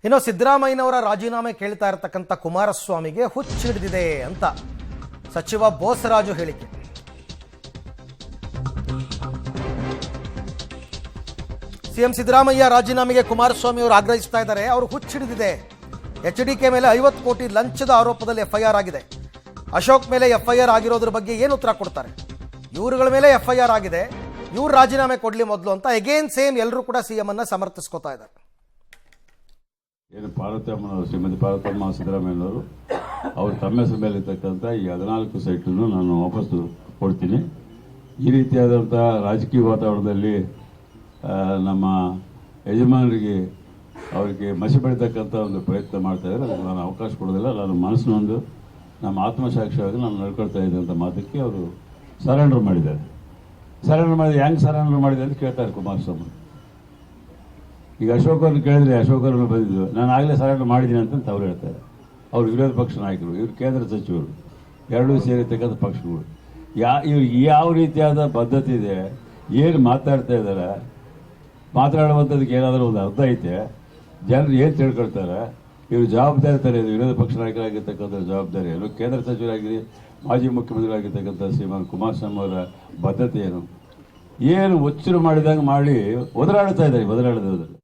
ಇನ್ನು ಸಿದ್ದರಾಮಯ್ಯನವರ ರಾಜೀನಾಮೆ ಕೇಳ್ತಾ ಇರತಕ್ಕಂಥ ಕುಮಾರಸ್ವಾಮಿಗೆ ಹುಚ್ಚಿಡಿದಿದೆ ಅಂತ ಸಚಿವ ಬೋಸರಾಜು ಹೇಳಿಕೆ. ಸಿಎಂ ಸಿದ್ದರಾಮಯ್ಯ ರಾಜೀನಾಮೆಗೆ ಕುಮಾರಸ್ವಾಮಿ ಅವರು ಆಗ್ರಹಿಸ್ತಾ ಇದ್ದಾರೆ. ಅವರು ಹುಚ್ಚಿಡಿದಿದೆ. ಎಚ್ಡಿಕೆ ಮೇಲೆ 50 ಕೋಟಿ ಲಂಚದ ಆರೋಪದಲ್ಲಿ ಎಫ್ಐಆರ್ ಆಗಿದೆ. ಅಶೋಕ್ ಮೇಲೆ ಎಫ್ಐಆರ್ ಆಗಿರೋದ್ರ ಬಗ್ಗೆ ಏನು ಉತ್ತರ ಕೊಡ್ತಾರೆ? ಇವರುಗಳ ಮೇಲೆ ಎಫ್ಐಆರ್ ಆಗಿದೆ, ಇವ್ರು ರಾಜೀನಾಮೆ ಕೊಡ್ಲಿ ಮೊದಲು ಅಂತ ಎಗೇನ್ ಸೇಮ್ ಎಲ್ಲರೂ ಕೂಡ ಸಿಎಂ ಅನ್ನ ಸಮರ್ಥಿಸ್ಕೋತಾ ಇದ್ದಾರೆ. ಏನು ಪಾರ್ವತಮ್ಮನವರು, ಶ್ರೀಮತಿ ಪಾರ್ವತಮ್ಮ ಸಿದ್ದರಾಮಯ್ಯನವರು ಅವರು ತಮ್ಮ ಹೆಸರು ಮೇಲೆ ಇರ್ತಕ್ಕಂಥ ಈ 14 ಸೈಟನ್ನು ನಾನು ವಾಪಸ್ ಕೊಡ್ತೀನಿ. ಈ ರೀತಿಯಾದಂಥ ರಾಜಕೀಯ ವಾತಾವರಣದಲ್ಲಿ ನಮ್ಮ ಯಜಮಾನರಿಗೆ ಅವರಿಗೆ ಮಸಿ ಬೆಳೀತಕ್ಕಂಥ ಒಂದು ಪ್ರಯತ್ನ ಮಾಡ್ತಾ ಇದ್ದಾರೆ. ಅದಕ್ಕೆ ನಾನು ಅವಕಾಶ ಕೊಡೋದಿಲ್ಲ. ನಾನು ಮನಸ್ಸಿನೊಂದು ನಮ್ಮ ಆತ್ಮಸಾಕ್ಷಿಯಾಗಿ ನಾನು ನಡ್ಕೊಳ್ತಾ ಇದ್ದೆ ಅಂತ ಮಾತಕ್ಕೆ ಅವರು ಸರೆಂಡರ್ ಮಾಡಿದ್ದಾರೆ. ಸರೆಂಡರ್ ಮಾಡಿದ್ರೆ ಹೆಂಗೆ ಸರೆಂಡರ್ ಮಾಡಿದೆ ಅಂತ ಕೇಳ್ತಾರೆ ಕುಮಾರಸ್ವಾಮಿ. ಈಗ ಅಶೋಕರನ್ನು ಕೇಳಿದ್ರೆ ಅಶೋಕರನ್ನು ಬಂದಿದ್ದು ನಾನು ಆಗಲೇ ಸರೆಂಡರ್ ಮಾಡಿದ್ದೀನಿ ಅಂತ ಅವ್ರು ಹೇಳ್ತಾರೆ. ಅವರು ವಿರೋಧ ಪಕ್ಷ ನಾಯಕರು, ಇವರು ಕೇಂದ್ರ ಸಚಿವರು, ಎರಡೂ ಸೇರಿರ್ತಕ್ಕಂಥ ಪಕ್ಷಗಳು. ಇವ್ರು ಯಾವ ರೀತಿಯಾದ ಪದ್ಧತಿ ಇದೆ, ಏನು ಮಾತಾಡ್ತಾ ಇದ್ದಾರೆ, ಮಾತಾಡುವಂಥದಕ್ಕೆ ಏನಾದರೂ ಒಂದು ಅರ್ಥ ಐತೆ, ಜನರು ಏನು ತಿಳ್ಕೊಳ್ತಾರೆ, ಇವರು ಜವಾಬ್ದಾರಿ ತರ ಇದೆ. ವಿರೋಧ ಪಕ್ಷ ನಾಯಕರಾಗಿರ್ತಕ್ಕಂಥ ಜವಾಬ್ದಾರಿ ಏನು, ಕೇಂದ್ರ ಸಚಿವರಾಗಿ ಮಾಜಿ ಮುಖ್ಯಮಂತ್ರಿಗಳಾಗಿರ್ತಕ್ಕಂಥ ಶ್ರೀಮಾನ್ ಕುಮಾರಸ್ವಾಮಿ ಅವರ ಬದ್ಧತೆ ಏನು ಹುಚ್ಚರು ಮಾಡಿದಂಗೆ ಮಾಡಿ ಒದರಾಡ್ತಾ ಇದ್ದಾರೆ.